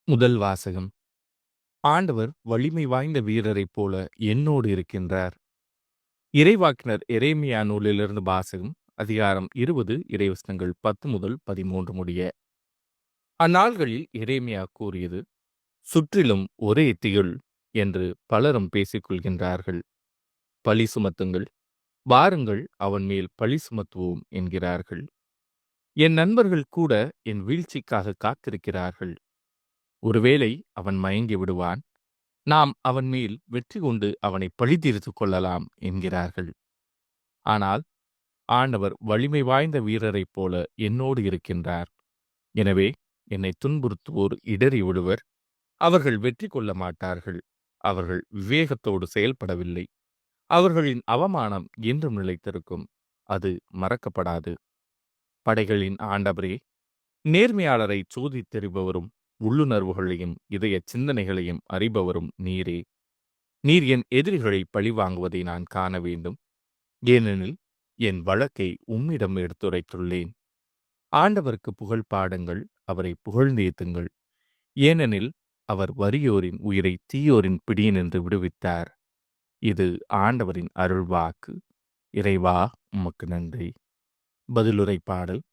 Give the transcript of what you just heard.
முதல் வாசகம். ஆண்டவர் வலிமை வாய்ந்த வீரரைப் போல என்னோடு இருக்கின்றார். இறைவாக்கினர் எரேமியா நூலிலிருந்து வாசகம். அதிகாரம் 20 இறைவசனங்கள் 10 முதல் 13 முடிய. அந்நாள்களில் எரேமியா கூறியது: சுற்றிலும் ஒரே திகில் என்று பலரும் பேசிக் கொள்கின்றார்கள். பழி சுமத்துங்கள், வாருங்கள் அவன் மேல் பழி சுமத்துவோம் என்கிறார்கள். என் நண்பர்கள் கூட என் வீழ்ச்சிக்காக காத்திருக்கிறார்கள். ஒருவேளை அவன் மயங்கி விடுவான், நாம் அவன் மேல் வெற்றி கொண்டு அவனை பழிதீர்த்துக் கொள்ளலாம் என்கிறார்கள். ஆனால் ஆண்டவர் வலிமை வாய்ந்த வீரரைப் போல என்னோடு இருக்கின்றார். எனவே என்னை துன்புறுத்துவோர் இடறி விடுவர். அவர்கள் வெற்றி கொள்ள மாட்டார்கள். அவர்கள் விவேகத்தோடு செயல்படவில்லை. அவர்களின் அவமானம் என்றும் நிலைத்திருக்கும். அது மறக்கப்படாது. படைகளின் ஆண்டவரே, நேர்மையாளரை சோதித்தெறிபவரும் உள்ளுணர்வுகளையும் இதய சிந்தனைகளையும் அறிபவரும் நீரே. நீர் என் எதிரிகளை பழிவாங்குவதை நான் காண வேண்டும். ஏனெனில் என் வழக்கை உம்மிடம் எடுத்துரைத்துள்ளேன். ஆண்டவருக்கு புகழ் பாடுங்கள், அவரை புகழ்ந்தேத்துங்கள். ஏனெனில் அவர் வறியோரின் உயிரை தீயோரின் பிடியினின்று விடுவித்தார். இது ஆண்டவரின் அருள்வாக்கு. இறைவா, உமக்கு நன்றி. பதிலுரை பாடல்.